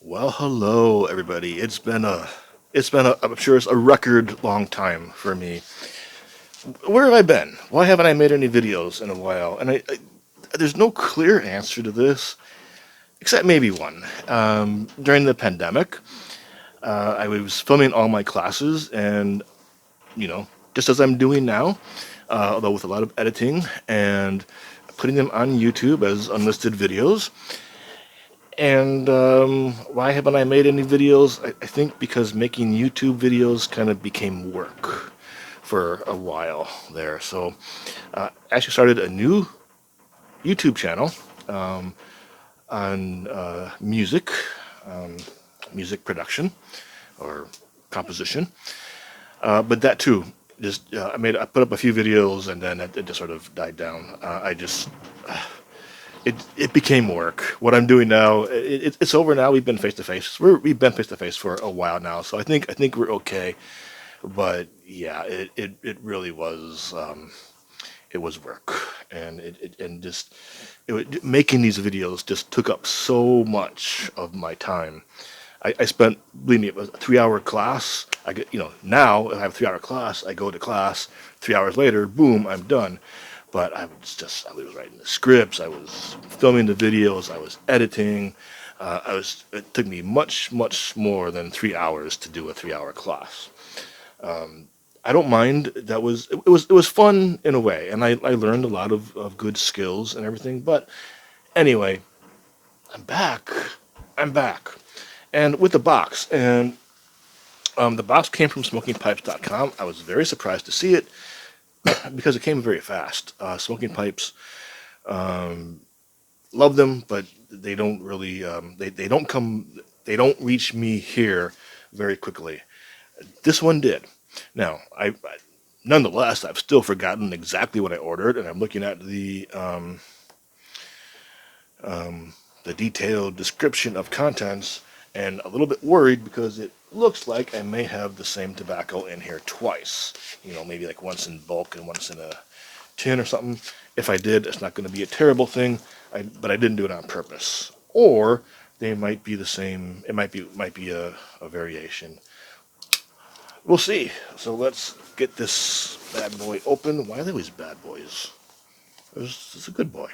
Well, hello everybody. It's been a I'm sure it's a record long time for me. Where have I been? Why haven't I made any videos in a while? And there's no clear answer to this, except maybe one. During the pandemic, I was filming all my classes, and you know, just as I'm doing now, although with a lot of editing and putting them on YouTube as unlisted videos. And why haven't I made any videos? I think because making YouTube videos kind of became work for a while there. So I actually started a new YouTube channel on music production or composition. But that too, just I put up a few videos and then it just sort of died down. It became work. What I'm doing now, it's over now. We've been face to face. We've been face to face for a while now, so I think we're okay. But yeah, it really was it was work, and making these videos just took up so much of my time. I spent, believe me, it was a 3 hour class. I get, now if I have a 3 hour class, I go to class. 3 hours later, boom, I'm done. But I was writing the scripts, I was filming the videos, I was editing. It took me much, much more than 3 hours to do a 3 hour class. I don't mind. It was fun in a way, and I learned a lot of good skills and everything. But anyway, I'm back. I'm back. And with the box. And the box came from smokingpipes.com. I was very surprised to see it because it came very fast. Smoking Pipes, love them, but they don't really, they don't reach me here very quickly. This one did. Now, nonetheless, I've still forgotten exactly what I ordered, and I'm looking at the detailed description of contents, and a little bit worried because it looks like I may have the same tobacco in here twice. Maybe like once in bulk and once in a tin or something. If I did, it's not going to be a terrible thing, but I didn't do it on purpose. Or they might be the same. It might be a variation. We'll see. So let's get this bad boy open. Why are they always bad boys? It's a good boy.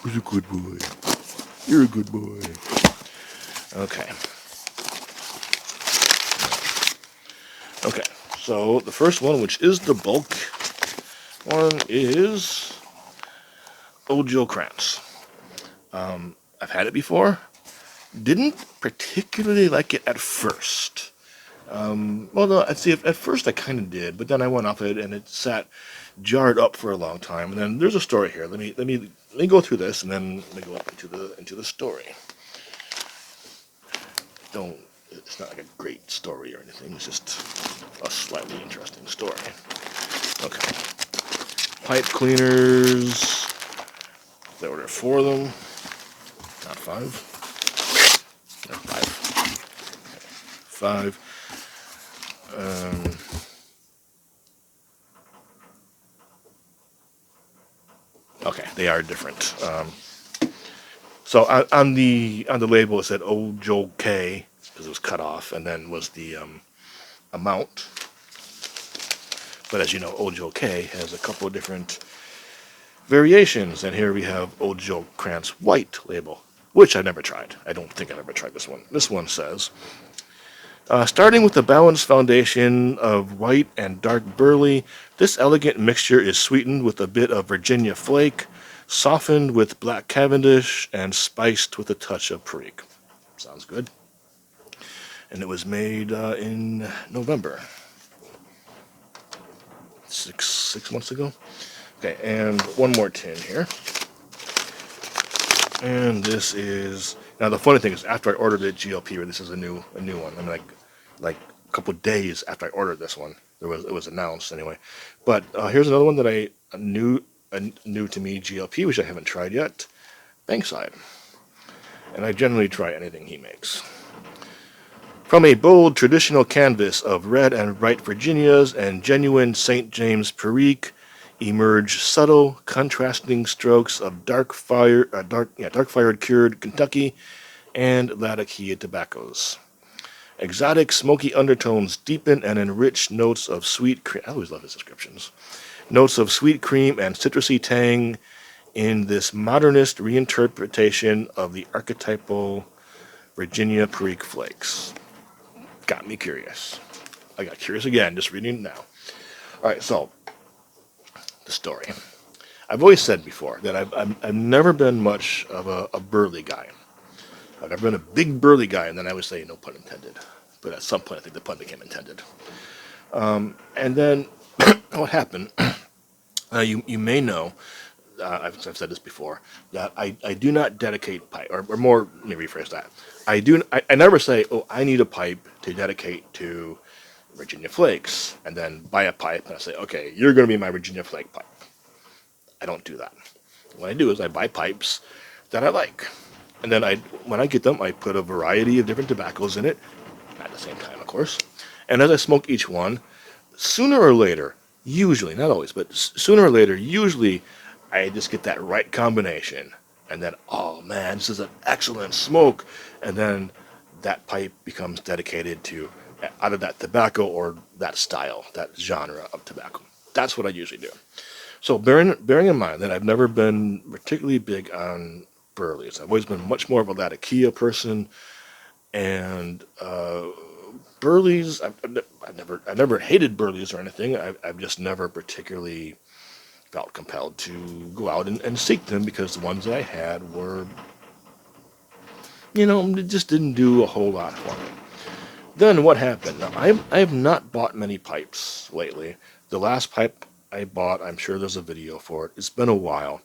Who's a good boy? You're a good boy. Okay. Okay. So the first one, which is the bulk one, is Old Joe Krantz. I've had it before. Didn't particularly like it at first. Well, no, I'd say at first I kind of did, but then I went off it and it sat jarred up for a long time. And then there's a story here. Let me go through this and then let me go up into the story. It's not like a great story or anything. It's just a slightly interesting story. Okay. Pipe cleaners. They ordered 4 of them, not 5. No, 5. 5. Okay, they are different. So on the label it said Old Joe K because it was cut off, and then was the amount. But as you know, Old Joe K has a couple of different variations, and here we have Old Joe Krantz White label, which I've never tried. I don't think I've ever tried this one. This one says, starting with a balanced foundation of white and dark burley, this elegant mixture is sweetened with a bit of Virginia flake, softened with black Cavendish, and spiced with a touch of Perique. Sounds good. And it was made in November. Six months ago. Okay, and one more tin here. And this is, now the funny thing is, after I ordered it, GLP releases a new one. I mean, like a couple of days after I ordered this one, it was announced anyway. But here's another one that I new to me, GLP, which I haven't tried yet. Bankside, and I generally try anything he makes. From a bold traditional canvas of red and bright Virginias and genuine St. James Perique, emerge subtle, contrasting strokes of dark fired cured Kentucky and Latakia tobaccos. Exotic, smoky undertones deepen and enrich notes of sweet cream. I always love his descriptions. Notes of sweet cream and citrusy tang in this modernist reinterpretation of the archetypal Virginia Perique flakes. Got me curious. I got curious again, just reading it now. All right, so the story. I've always said before that I've never been much of a Burley guy. I've never been a big Burley guy, and then I would say no pun intended. But at some point, I think the pun became intended. And then what happened? You may know. I've said this before that I do not dedicate pipe, or more. Let me rephrase that. I never say, oh, I need a pipe to dedicate to Virginia Flakes, and then buy a pipe and I say, okay, you're going to be my Virginia Flake pipe. I don't do that. What I do is I buy pipes that I like, and then when I get them, I put a variety of different tobaccos in it, at the same time, of course. And as I smoke each one, sooner or later, usually, not always, but sooner or later, usually, I just get that right combination, and then, oh man, this is an excellent smoke, and then that pipe becomes dedicated to out of that tobacco or that style, that genre of tobacco. That's what I usually do. So bearing in mind that I've never been particularly big on Burleys, I've always been much more of a Latakia person, and Burleys, I've never hated Burleys or anything. I've just never particularly felt compelled to go out and seek them because the ones that I had were, it just didn't do a whole lot for me. Then what happened? Now, I have not bought many pipes lately. The last pipe I bought, I'm sure there's a video for it. It's been a while.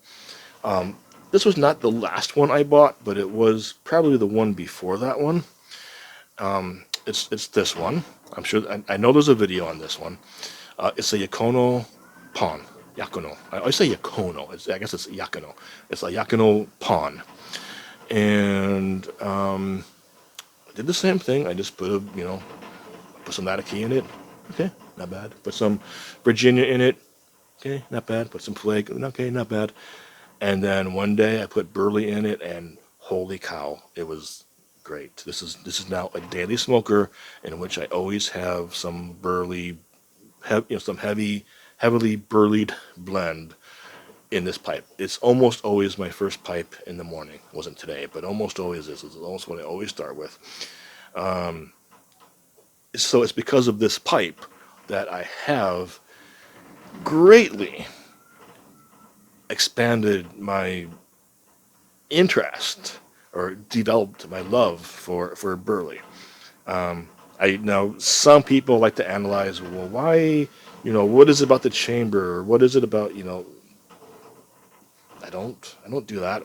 This was not the last one I bought, but it was probably the one before that one. It's this one. I'm sure. I know there's a video on this one. It's a Yakono pawn. Yakono. I always say Yakono. I guess it's Yakono. It's a Yakono pawn. And I did the same thing. I just put some Latakia in it. Okay, not bad. Put some Virginia in it. Okay, not bad. Put some flake. Okay, not bad. And then one day I put Burley in it, and holy cow, it was great. This is now a daily smoker in which I always have some Burley, some heavily burleyed blend in this pipe. It's almost always my first pipe in the morning. It wasn't today, but almost always is. It's almost what I always start with. So it's because of this pipe that I have greatly expanded my interest or developed my love for Burley. I know some people like to analyze, well, why, what is it about the chamber? Or what is it about, I don't do that.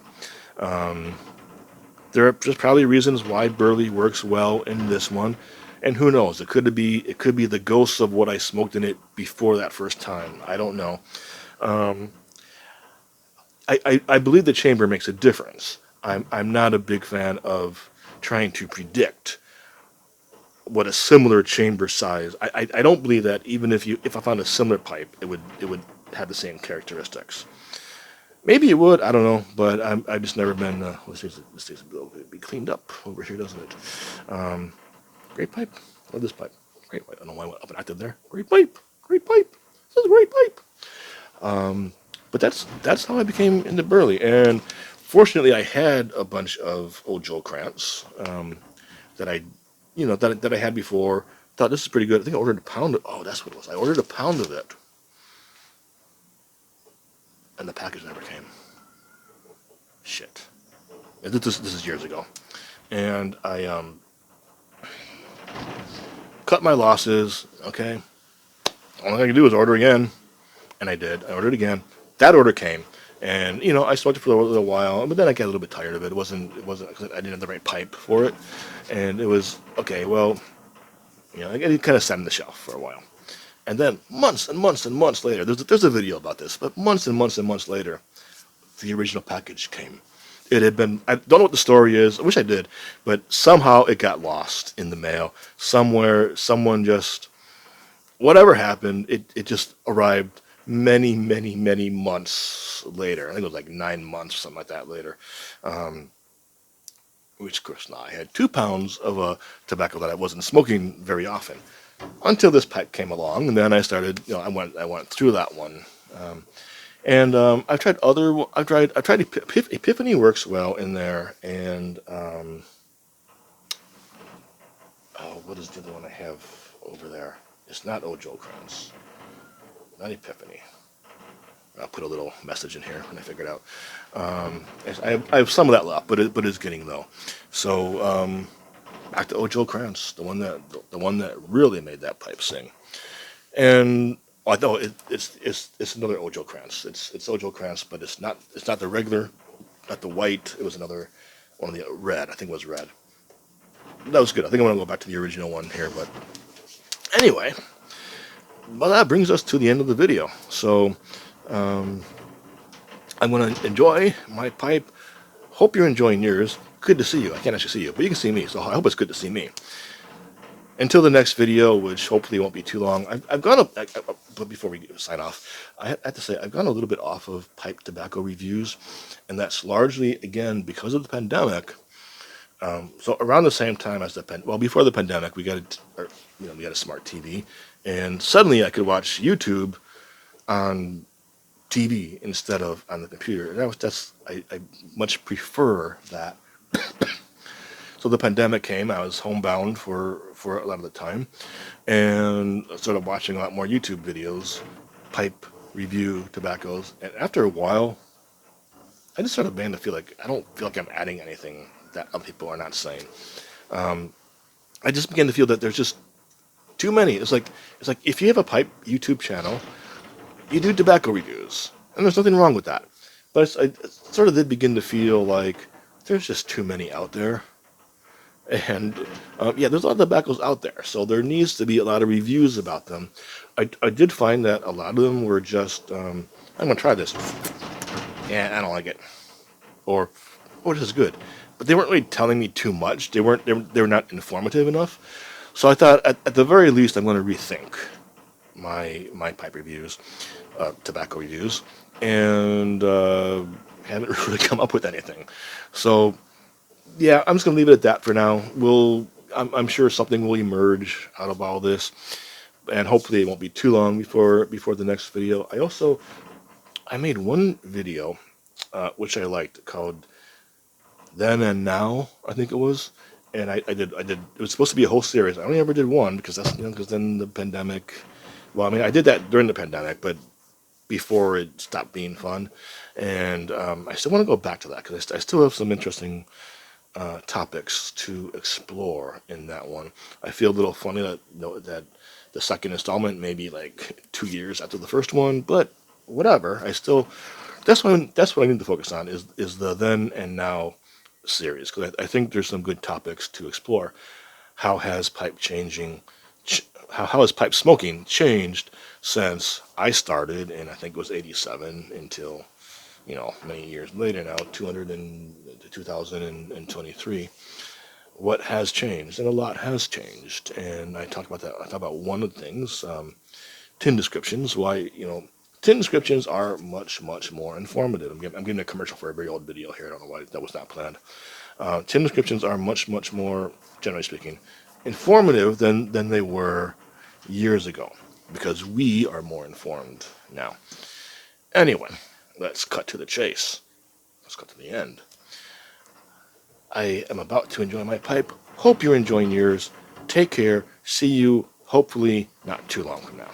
There are just probably reasons why Burley works well in this one, and who knows? It could be the ghosts of what I smoked in it before that first time. I don't know. I believe the chamber makes a difference. I'm not a big fan of trying to predict what a similar chamber size. I don't believe that even if I found a similar pipe, it would have the same characteristics. Maybe it would, I don't know, but I've just never been. This needs to be cleaned up over here, doesn't it? Great pipe. Love this pipe. Great pipe. I don't know why I went up and active there. Great pipe. Great pipe. This is a great pipe. But that's how I became into Burley. And fortunately, I had a bunch of old Joel Krantz that I had before. Thought this is pretty good. I think I ordered a pound of. Oh, that's what it was. I ordered a pound of it, and the package never came. Shit. This is years ago, and I cut my losses. Okay. All I can do is order again, and I did. I ordered again. That order came, and I smoked it for a little while, but then I got a little bit tired of it. It wasn't because I didn't have the right pipe for it, and it was okay. Well, it kind of sat on the shelf for a while, and then months and months and months later, there's a video about this, but months and months and months later, the original package came. It had been, I don't know what the story is. I wish I did, but somehow it got lost in the mail somewhere. Someone just, whatever happened, it just arrived many, many, many months later. I think it was like 9 months, something like that later. Um, which, of course, now I had 2 pounds of tobacco that I wasn't smoking very often until this pipe came along, and then I started. I went through that one. Um, and I've tried other. I've tried Epiphany works well in there, and oh, what is the other one I have over there? It's not Ojo Crowns, not Epiphany. I'll put a little message in here when I figure it out. I have some of that left, but it's getting low. So back to Ojo Krantz, the one that really made that pipe sing. And although it's another Ojo Krantz. It's Ojo Krantz, but it's not the regular, not the white. It was another one of the red. I think it was red. That was good. I think I'm gonna go back to the original one here. But anyway, well, that brings us to the end of the video. So I'm going to enjoy my pipe. Hope you're enjoying yours. Good to see you. I can't actually see you, but you can see me, so I hope it's good to see me. Until the next video, which hopefully won't be too long, I've gone but before we sign off, I have to say I've gone a little bit off of pipe tobacco reviews, and that's largely, again, because of the pandemic. So around the same time as before the pandemic, we got a smart TV, and suddenly I could watch YouTube on TV instead of on the computer. I much prefer that. So the pandemic came. I was homebound for a lot of the time, and I started watching a lot more YouTube videos, pipe review tobaccos. And after a while, I just started beginning to feel like I don't feel like I'm adding anything that other people are not saying. I just began to feel that there's just too many. It's like if you have a pipe YouTube channel, you do tobacco reviews, and there's nothing wrong with that. But I sort of did begin to feel like there's just too many out there. And there's a lot of tobaccos out there, so there needs to be a lot of reviews about them. I did find that a lot of them were just, I'm going to try this. Yeah, I don't like it. Or, oh, this is good. But they weren't really telling me too much. They were not informative enough. So I thought, at the very least, I'm going to rethink my pipe reviews, tobacco reviews, and haven't really come up with anything. So yeah, I'm just gonna leave it at that for now. I'm sure something will emerge out of all this, and hopefully it won't be too long before the next video. I made one video which I liked called Then and Now, I think it was. And I did. It was supposed to be a whole series. I only ever did one because because then the pandemic. Well, I mean, I did that during the pandemic, but before it stopped being fun. And I still want to go back to that because I still have some interesting topics to explore in that one. I feel a little funny that that the second installment may be like 2 years after the first one, but whatever. That's what I need to focus on is the Then and Now series, because I think there's some good topics to explore. How has pipe changing? How has pipe smoking changed since I started, and I think it was '87 until many years later now, 2023. What has changed? And a lot has changed. And I talked about that. I talked about one of the things, tin descriptions. Why tin descriptions are much, much more informative. I'm giving a commercial for a very old video here. I don't know why that was not planned. Tin descriptions are much, much more, generally speaking, informative than they were years ago, because we are more informed now. Anyway, let's cut to the chase. Let's cut to the end. I am about to enjoy my pipe. Hope you're enjoying yours. Take care. See you, hopefully, not too long from now.